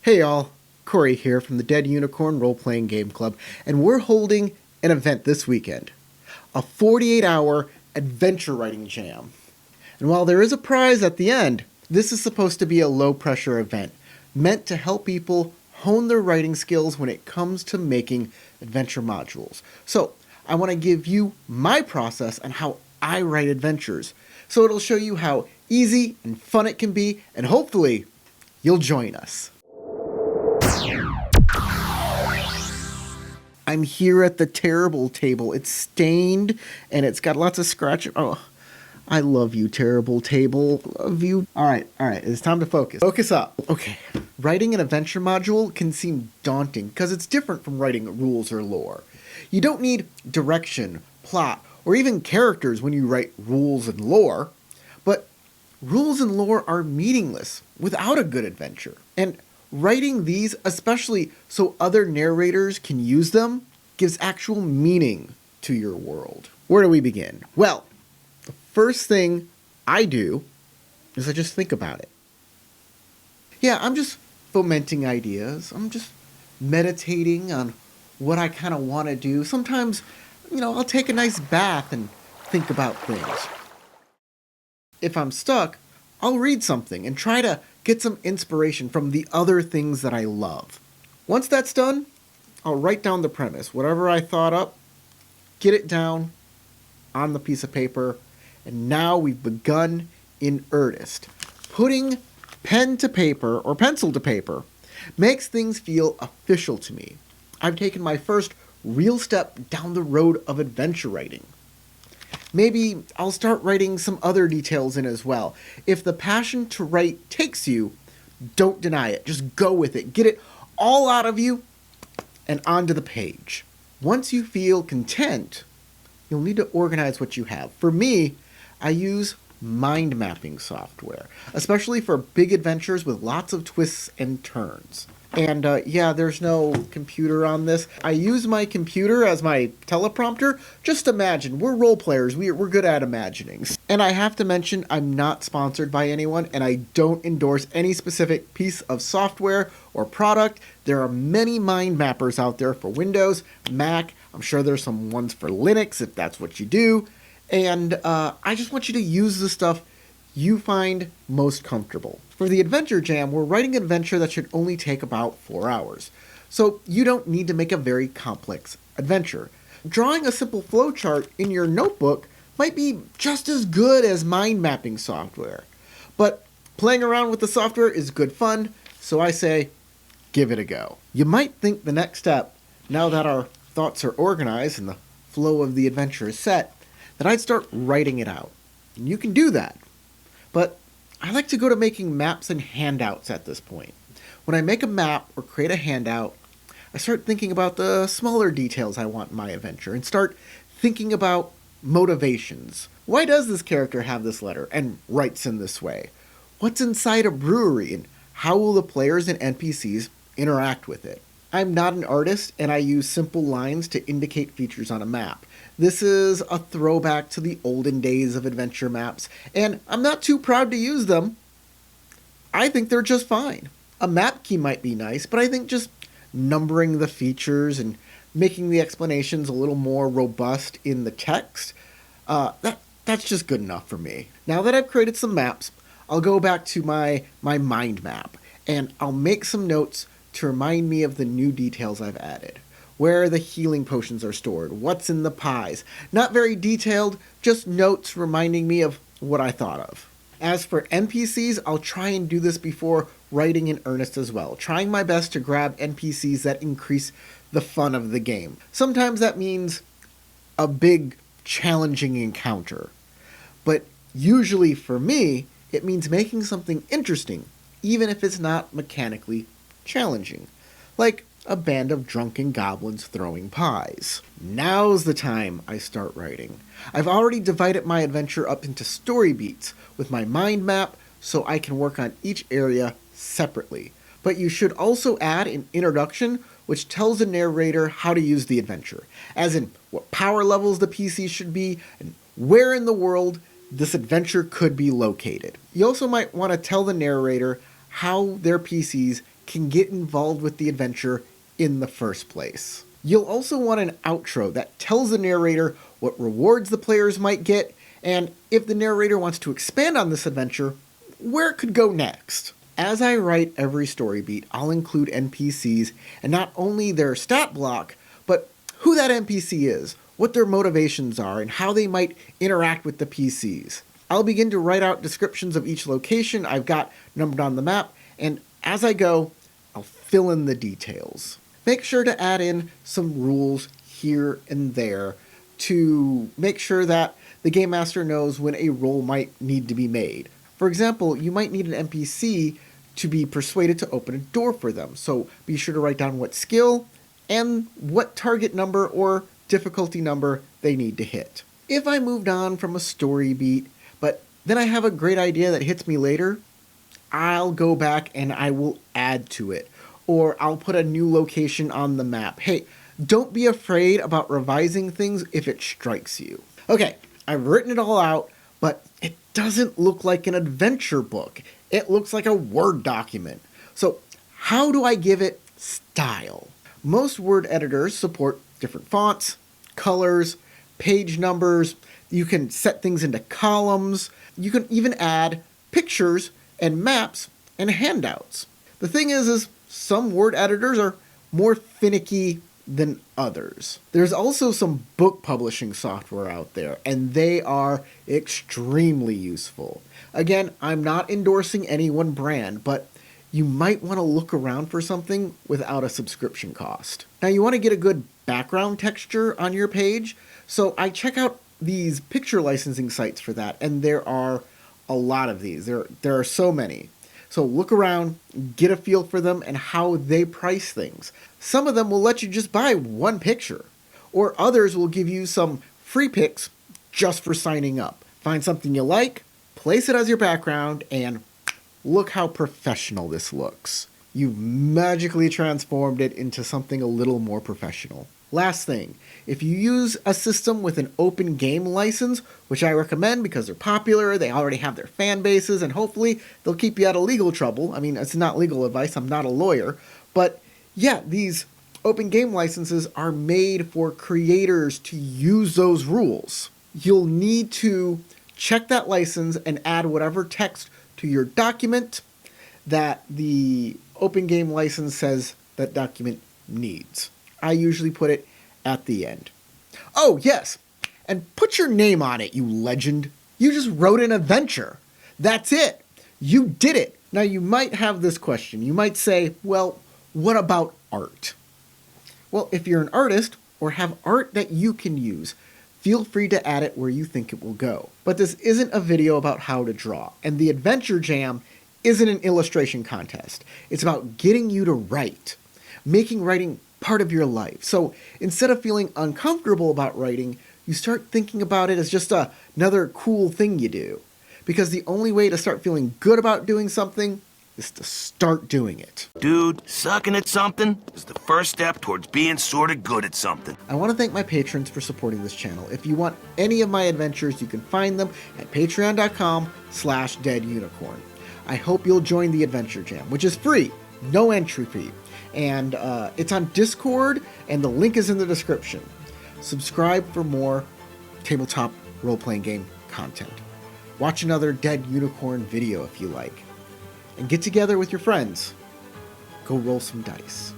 Hey y'all, Corey here from the Dead Unicorn Role-Playing Game Club, and we're holding an event this weekend. A 48-hour adventure writing jam. And while there is a prize at the end, this is supposed to be a low-pressure event, meant to help people hone their writing skills when it comes to making adventure modules. So, I want to give you my process on how I write adventures. So it'll show you how easy and fun it can be, and hopefully, you'll join us. I'm here at the terrible table. It's stained and it's got lots of scratch. Oh, I love you, terrible table. Love you. All right. It's time to focus. Focus up. Okay. Writing an adventure module can seem daunting because it's different from writing rules or lore. You don't need direction, plot, or even characters when you write rules and lore, but rules and lore are meaningless without a good adventure. And writing these, especially so other narrators can use them, gives actual meaning to your world. Where do we begin? Well, the first thing I do is I just think about it. Yeah, I'm just fomenting ideas. I'm just meditating on what I kind of want to do. Sometimes, I'll take a nice bath and think about things. If I'm stuck, I'll read something and try to get some inspiration from the other things that I love. Once that's done, I'll write down the premise, whatever I thought up, get it down on the piece of paper, and now we've begun in earnest. Putting pen to paper or pencil to paper makes things feel official to me. I've taken my first real step down the road of adventure writing. Maybe I'll start writing some other details in as well. If the passion to write takes you, don't deny it. Just go with it. Get it all out of you and onto the page. Once you feel content, you'll need to organize what you have. For me, I use mind mapping software, especially for big adventures with lots of twists and turns. And there's no computer on this. I use my computer as my teleprompter. Just imagine, we're role players, we're good at imagining. And I have to mention, I'm not sponsored by anyone, and I don't endorse any specific piece of software or product. There are many mind mappers out there for Windows, Mac. I'm sure there's some ones for Linux if that's what you do. And I just want you to use the stuff you find most comfortable. For the Adventure Jam, we're writing an adventure that should only take about 4 hours. So you don't need to make a very complex adventure. Drawing a simple flowchart in your notebook might be just as good as mind mapping software. But playing around with the software is good fun, so I say, give it a go. You might think the next step, now that our thoughts are organized and the flow of the adventure is set, that I'd start writing it out. And you can do that. But I like to go to making maps and handouts at this point. When I make a map or create a handout, I start thinking about the smaller details I want in my adventure and start thinking about motivations. Why does this character have this letter and writes in this way? What's inside a brewery and how will the players and NPCs interact with it? I'm not an artist and I use simple lines to indicate features on a map. This is a throwback to the olden days of adventure maps, and I'm not too proud to use them. I think they're just fine. A map key might be nice, but I think just numbering the features and making the explanations a little more robust in the text, that's just good enough for me. Now that I've created some maps, I'll go back to my mind map, and I'll make some notes to remind me of the new details I've added. Where the healing potions are stored, what's in the pies. Not very detailed, just notes reminding me of what I thought of. As for NPCs, I'll try and do this before writing in earnest as well, trying my best to grab NPCs that increase the fun of the game. Sometimes that means a big, challenging encounter. But usually for me, it means making something interesting, even if it's not mechanically challenging. Like a band of drunken goblins throwing pies. Now's the time I start writing. I've already divided my adventure up into story beats with my mind map so I can work on each area separately. But you should also add an introduction which tells the narrator how to use the adventure, as in what power levels the PC should be and where in the world this adventure could be located. You also might want to tell the narrator how their PCs can get involved with the adventure in the first place. You'll also want an outro that tells the narrator what rewards the players might get, and if the narrator wants to expand on this adventure, where it could go next. As I write every story beat, I'll include NPCs, and not only their stat block, but who that NPC is, what their motivations are, and how they might interact with the PCs. I'll begin to write out descriptions of each location I've got numbered on the map, and as I go, I'll fill in the details. Make sure to add in some rules here and there to make sure that the Game Master knows when a roll might need to be made. For example, you might need an NPC to be persuaded to open a door for them, so be sure to write down what skill and what target number or difficulty number they need to hit. If I moved on from a story beat, but then I have a great idea that hits me later, I'll go back and I will add to it, or I'll put a new location on the map. Hey, don't be afraid about revising things if it strikes you. Okay, I've written it all out, but it doesn't look like an adventure book. It looks like a Word document. So how do I give it style? Most Word editors support different fonts, colors, page numbers. You can set things into columns. You can even add pictures and maps and handouts. The thing is some Word editors are more finicky than others. There's also some book publishing software out there, and they are extremely useful. Again, I'm not endorsing any one brand, but you might want to look around for something without a subscription cost. Now, you want to get a good background texture on your page, so I check out these picture licensing sites for that, and there are a lot of these. There are so many. So look around, get a feel for them and how they price things. Some of them will let you just buy one picture, or others will give you some free pics just for signing up. Find something you like, place it as your background, and look how professional this looks. You've magically transformed it into something a little more professional. Last thing, if you use a system with an open game license, which I recommend because they're popular, they already have their fan bases, and hopefully they'll keep you out of legal trouble. I mean, it's not legal advice, I'm not a lawyer, but yeah, these open game licenses are made for creators to use those rules. You'll need to check that license and add whatever text to your document that the open game license says that document needs. I usually put it at the end. Oh, yes, and put your name on it, you legend. You just wrote an adventure. That's it. You did it. Now, you might have this question. You might say, well, what about art? Well, if you're an artist or have art that you can use, feel free to add it where you think it will go. But this isn't a video about how to draw, and the Adventure Jam isn't an illustration contest. It's about getting you to write, making writing part of your life. So instead of feeling uncomfortable about writing, you start thinking about it as just another cool thing you do. Because the only way to start feeling good about doing something is to start doing it. Dude, sucking at something is the first step towards being sort of good at something. I want to thank my patrons for supporting this channel. If you want any of my adventures, you can find them at patreon.com/deadunicorn. I hope you'll join the Adventure Jam, which is free, no entry fee. And it's on Discord, and the link is in the description. Subscribe for more tabletop role-playing game content. Watch another Dead Unicorn video if you like. And get together with your friends. Go roll some dice.